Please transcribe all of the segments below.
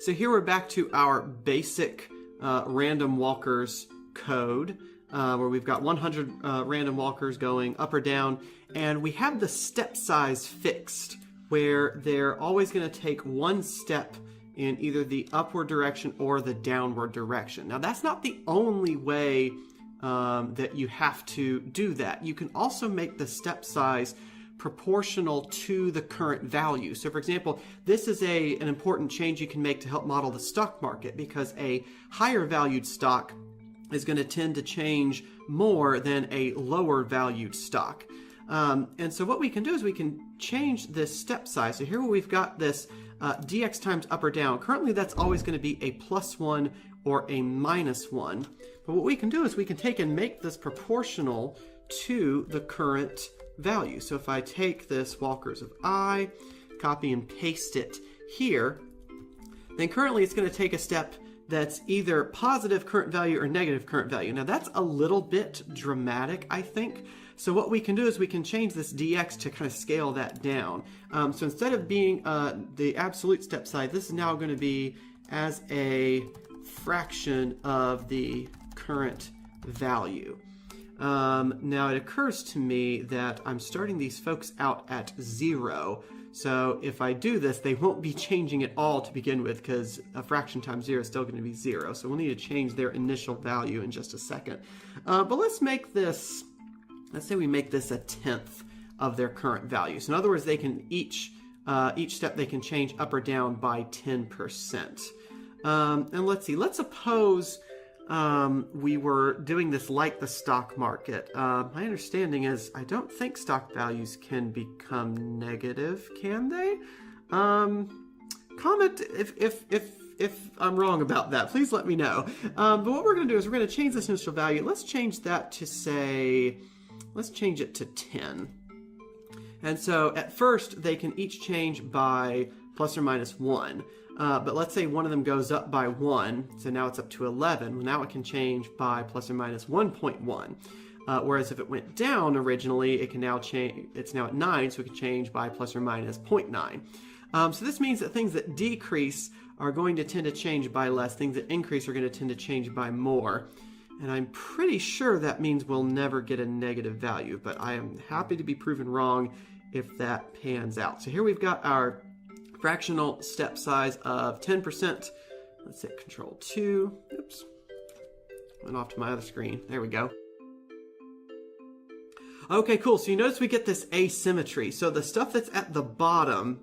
So here we're back to our basic random walkers code, where we've got 100 random walkers going up or down, and we have the step size fixed, where they're always going to take one step in either the upward direction or the downward direction. Now that's not the only way that you have to do that. You can also make the step size proportional to the current value. So for example, this is an important change you can make to help model the stock market, because a higher valued stock is going to tend to change more than a lower valued stock. And so what we can do is we can change this step size. So here we've got this dx times up or down. Currently that's always going to be a +1 or a -1. But what we can do is we can take and make this proportional to the current value. So if I take this walkers of I, copy and paste it here, then currently it's going to take a step that's either positive current value or negative current value. Now that's a little bit dramatic, I think. So what we can do is we can change this dx to kind of scale that down. So instead of being the absolute step size, this is now going to be as a fraction of the current value. Now it occurs to me that I'm starting these folks out at 0. So if I do this, they won't be changing at all to begin with, because a fraction times 0 is still going to be 0. So we'll need to change their initial value in just a second. But let's make this, let's say we make this a 1/10 of their current value. So in other words, they can each step they can change up or down by 10%. And let's see, let's suppose we were doing this like the stock market. My understanding is I don't think stock values can become negative, can they? Comment if I'm wrong about that. Please let me know. But what we're going to do is we're going to change this initial value. Let's change that to say, let's change it to 10. And so at first they can each change by ±1. But let's say one of them goes up by 1, so now it's up to 11. Well, now it can change by ±1.1. Whereas if it went down originally, it can now change. It's now at 9, so it can change by ±0.9. So this means that things that decrease are going to tend to change by less. Things that increase are going to tend to change by more. And I'm pretty sure that means we'll never get a negative value, but I am happy to be proven wrong if that pans out. So here we've got our fractional step size of 10%. Let's hit Control 2. Oops. Went off to my other screen. There we go. Okay, cool. So you notice we get this asymmetry. So the stuff that's at the bottom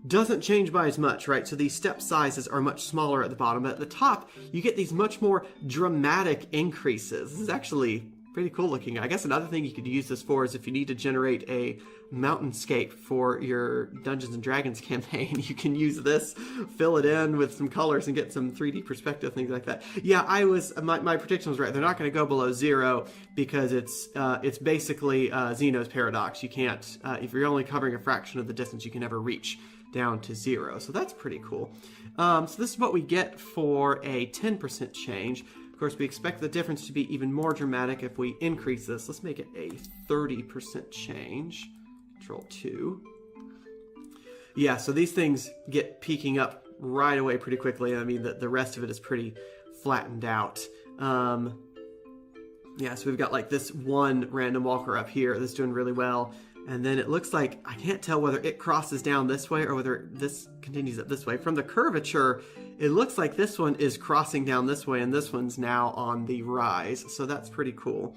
doesn't change by as much, right? So these step sizes are much smaller at the bottom. But at the top, you get these much more dramatic increases. This is actually pretty cool looking. I guess another thing you could use this for is if you need to generate a mountainscape for your Dungeons and Dragons campaign, you can use this, fill it in with some colors and get some 3D perspective, things like that. Yeah, my prediction was right. They're not going to go below 0 because it's basically Zeno's paradox. You can't, if you're only covering a fraction of the distance, you can never reach down to 0. So that's pretty cool. So this is what we get for a 10% change. Of course, we expect the difference to be even more dramatic if we increase this. Let's make it a 30% change. Control 2. Yeah, so these things get peaking up right away pretty quickly. I mean, the rest of it is pretty flattened out. Yeah, so we've got like this one random walker up here that's doing really well. And then it looks like, I can't tell whether it crosses down this way or whether this continues up this way. From the curvature, it looks like this one is crossing down this way and this one's now on the rise. So that's pretty cool.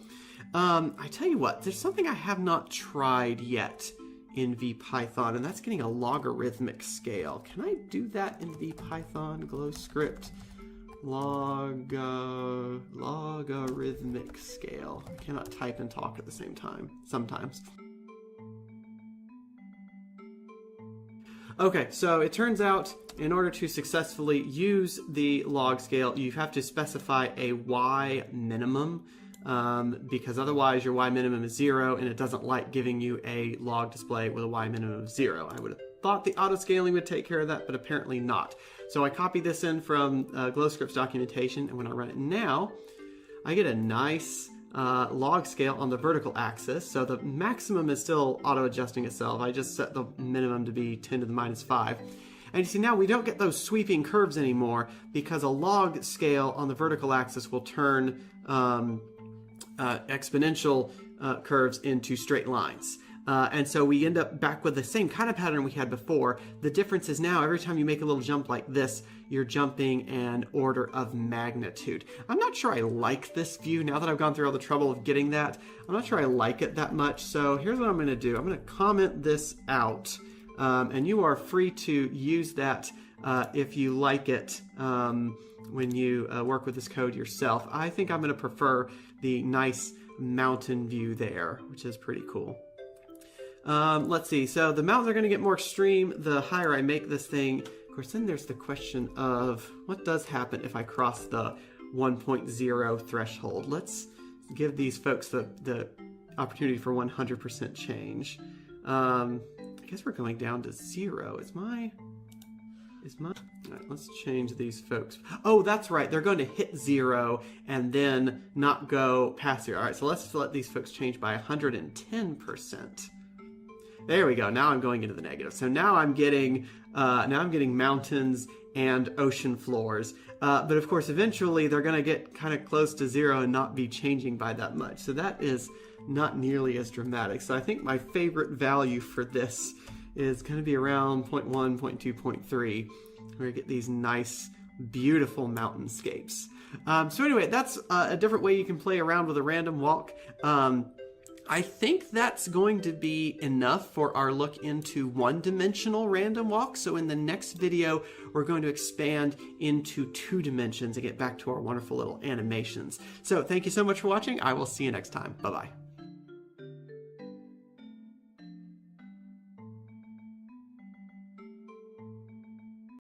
I tell you what, there's something I have not tried yet in VPython, and that's getting a logarithmic scale. Can I do that in VPython GlowScript? Logarithmic scale. I cannot type and talk at the same time, sometimes. Okay, so it turns out in order to successfully use the log scale, you have to specify a y minimum, because otherwise your y minimum is 0 and it doesn't like giving you a log display with a y minimum of 0. I would have thought the auto scaling would take care of that, but apparently not. So I copied this in from GlowScript's documentation, and when I run it now, I get a nice log scale on the vertical axis. So the maximum is still auto-adjusting itself. I just set the minimum to be 10 to the -5. And you see now we don't get those sweeping curves anymore because a log scale on the vertical axis will turn exponential curves into straight lines. And so we end up back with the same kind of pattern we had before. The difference is now every time you make a little jump like this, you're jumping an order of magnitude. I'm not sure I like this view now that I've gone through all the trouble of getting that. I'm not sure I like it that much. So here's what I'm going to do. I'm going to comment this out. And you are free to use that if you like it when you work with this code yourself. I think I'm going to prefer the nice mountain view there, which is pretty cool. Let's see. So the mountains are going to get more extreme the higher I make this thing. Of course, then there's the question of what does happen if I cross the 1.0 threshold. Let's give these folks the opportunity for 100% change. I guess we're going down to 0. All right, let's change these folks. Oh, that's right. They're going to hit 0 and then not go past 0. All right, so let's let these folks change by 110%. There we go. Now I'm going into the negative. So now I'm getting mountains and ocean floors. But of course, eventually they're going to get kind of close to 0 and not be changing by that much. So that is not nearly as dramatic. So I think my favorite value for this is going to be around 0.1, 0.2, 0.3, where you get these nice, beautiful mountainscapes. So anyway, that's a different way you can play around with a random walk. I think that's going to be enough for our look into one-dimensional random walks. So in the next video, we're going to expand into 2 dimensions and get back to our wonderful little animations. So thank you so much for watching. I will see you next time. Bye-bye.